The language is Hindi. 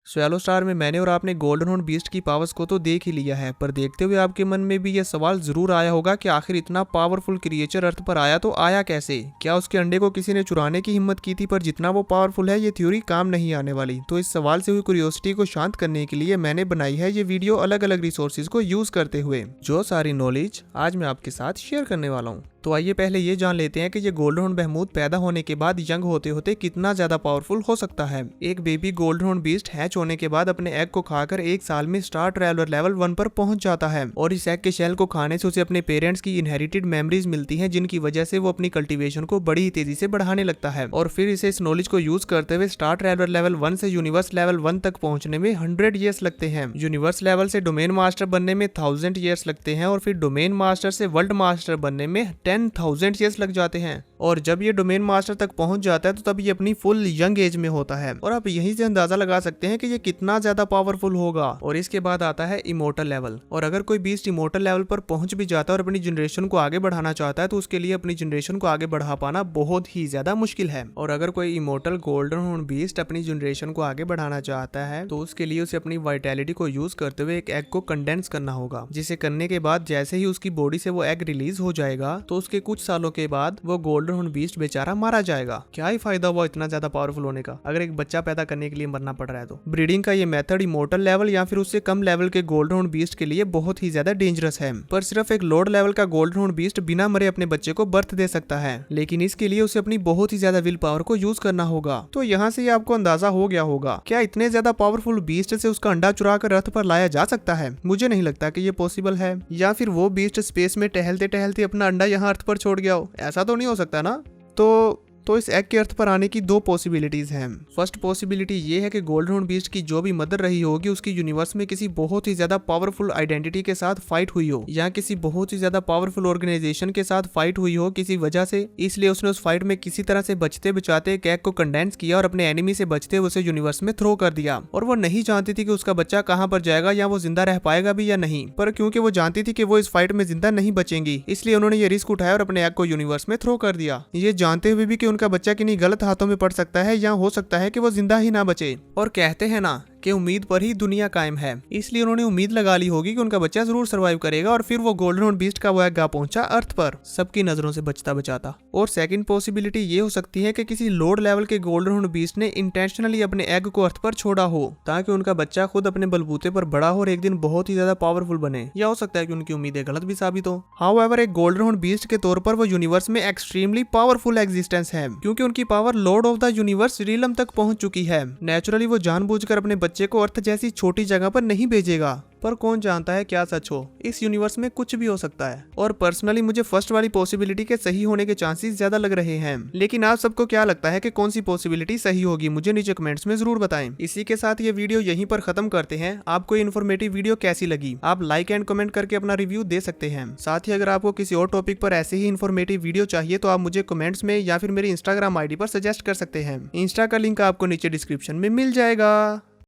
स्वैलो स्टार में मैंने और आपने गोल्डन हॉर्न बीस्ट की पावर्स को तो देख ही लिया है, पर देखते हुए आपके मन में भी यह सवाल जरूर आया होगा कि आखिर इतना पावरफुल क्रिएचर अर्थ पर आया तो आया कैसे। क्या उसके अंडे को किसी ने चुराने की हिम्मत की थी, पर जितना वो पावरफुल है ये थ्योरी काम नहीं आने वाली। तो इस सवाल से हुई क्यूरियोसिटी को शांत करने के लिए मैंने बनाई है ये वीडियो अलग अलग रिसोर्सेज को यूज करते हुए, जो सारी नॉलेज आज मैं आपके साथ शेयर करने वाला हूँ। तो आइए पहले ये जान लेते हैं कि ये गोल्डन हॉर्न बहमूद पैदा होने के बाद यंग होते होते कितना ज्यादा पावरफुल हो सकता है। एक baby golden horn beast hatch होने के बाद अपने एग को खाकर 1 साल में स्टार ट्रैवलर लेवल 1 पर पहुंच जाता है, और इस एग के शेल को खाने से उसे अपने पेरेंट्स की इनहेरिटेड मेमोरीज मिलती हैं, जिनकी वजह से वो अपनी कल्टीवेशन को बड़ी ही तेजी से बढ़ाने लगता है। और फिर इसे इस नॉलेज को यूज करते हुए स्टार ट्रैवलर लेवल 1 से यूनिवर्स लेवल 1 तक पहुंचने में 100 ईयर्स लगते हैं। यूनिवर्स लेवल से डोमेन मास्टर बनने में 1000 ईयर्स लगते हैं, और फिर डोमेन मास्टर से वर्ल्ड मास्टर बनने में 10,000 ईयर्स लग जाते हैं। और जब ये डोमेन मास्टर तक पहुंच जाता है तो तब ये अपनी फुल यंग एज में होता है, और आप यहीं से अंदाजा लगा सकते हैं कि ये कितना ज्यादा पावरफुल होगा। और इसके बाद आता है इमोर्टल लेवल, और अगर कोई बीस्ट इमोर्टल लेवल पर पहुंच भी जाता है और अपनी जनरेशन को आगे बढ़ाना चाहता है तो उसके लिए अपनी जनरेशन को आगे बढ़ा पाना बहुत ही ज्यादा मुश्किल है। और अगर कोई इमोर्टल गोल्डन हॉर्न बीस्ट अपनी जनरेशन को आगे बढ़ाना चाहता है तो उसके लिए उसे अपनी वाइटैलिटी को यूज करते हुए एक एग को कंडेंस करना होगा, जिसे करने के बाद जैसे ही उसकी बॉडी से वो एग रिलीज हो जाएगा तो उसके कुछ सालों के बाद वो गोल्डन हॉर्न बीस्ट बेचारा मारा जाएगा। क्या ही फायदा हुआ इतना ज्यादा पावरफुल होने का अगर एक बच्चा पैदा करने के लिए मरना पड़ रहा है तो। ब्रीडिंग का ये मेथड इमोर्टल लेवल या फिर उससे कम लेवल के गोल्डन हॉर्न बीस्ट के लिए बहुत ही ज्यादा डेंजरस है, पर सिर्फ एक लोड लेवल का गोल्डन हॉर्न बीस्ट बिना मरे अपने बच्चे को बर्थ दे सकता है, लेकिन इसके लिए उसे अपनी बहुत ही ज्यादा विल पावर को यूज करना होगा। तो यहाँ से आपको अंदाजा हो गया होगा क्या इतने ज्यादा पावरफुल बीस्ट से उसका अंडा चुरा कर अर्थ पर लाया जा सकता है। मुझे नहीं लगता कि ये पॉसिबल है, या फिर वो बीस्ट स्पेस में टहलते टहलते अपना अंडा यहाँ अर्थ पर छोड़ गया हो। ऐसा तो नहीं हो सकता ना। तो इस एग के अर्थ पर आने की 2 पॉसिबिलिटीज हैं। फर्स्ट पॉसिबिलिटी ये है कि गोल्डन हॉर्न बीस्ट की जो भी मदर रही होगी उसकी यूनिवर्स में किसी बहुत ही ज्यादा पावरफुल आइडेंटिटी के साथ फाइट हुई हो, या किसी बहुत ही ज्यादा पावरफुल ऑर्गेनाइजेशन के साथ फाइट हुई हो किसी वजह से, इसलिए उसने उस फाइट में किसी तरह से बचते बचाते एक एग को कंडेंस किया और अपने एनिमी से बचते उसे यूनिवर्स में थ्रो कर दिया। और वो नहीं जानती थी कि उसका बच्चा कहाँ पर जाएगा या वो जिंदा रह पाएगा भी या नहीं, पर क्योंकि वो जानती थी कि वो इस फाइट में जिंदा नहीं बचेंगी, इसलिए उन्होंने ये रिस्क उठाया और अपने एग को यूनिवर्स में थ्रो कर दिया, ये जानते हुए भी कि उनका बच्चा किन्हीं गलत हाथों में पड़ सकता है या हो सकता है कि वो जिंदा ही ना बचे। और कहते हैं ना कि उम्मीद पर ही दुनिया कायम है, इसलिए उन्होंने उम्मीद लगा ली होगी कि उनका बच्चा जरूर सर्वाइव करेगा, और फिर वो गोल्डन हॉर्न बीस्ट का वो एग गा पहुंचा अर्थ पर सबकी नजरों से बचता बचाता। और सेकंड पॉसिबिलिटी ये हो सकती है कि किसी लोड लेवल के गोल्डन हॉर्न बीस्ट ने इंटेंशनली अपने एग को अर्थ पर छोड़ा हो ताकि उनका बच्चा खुद अपने बलबूते पर बड़ा हो और एक दिन बहुत ही ज्यादा पावरफुल बने, या हो सकता है कि उनकी उम्मीदें गलत भी साबित हो। हाउएवर एक गोल्डन हॉर्न बीस्ट के तौर पर वो यूनिवर्स में एक्सट्रीमली पावरफुल एग्जिस्टेंस है, क्योंकि उनकी power lord of the universe realm तक पहुंच चुकी है। नेचुरली वो जानबूझकर अपने बच्चे को अर्थ जैसी छोटी जगह पर नहीं भेजेगा, पर कौन जानता है क्या सच हो, इस यूनिवर्स में कुछ भी हो सकता है। और पर्सनली मुझे फर्स्ट वाली पॉसिबिलिटी के सही होने के चांसेस ज्यादा लग रहे हैं, लेकिन आप सबको क्या लगता है कि कौन सी पॉसिबिलिटी सही होगी, मुझे नीचे कमेंट्स में जरूर बताएं। इसी के साथ ये वीडियो यहीं पर खत्म करते हैं। आपको इन्फॉर्मेटिव वीडियो कैसी लगी आप लाइक एंड कमेंट करके अपना रिव्यू दे सकते हैं। साथ ही अगर आपको किसी और टॉपिक पर ऐसे ही इन्फॉर्मेटिव वीडियो चाहिए तो आप मुझे कमेंट्स में या फिर मेरी इंस्टाग्राम आईडी पर सजेस्ट कर सकते हैं। इंस्टा का लिंक आपको नीचे डिस्क्रिप्शन में मिल जाएगा।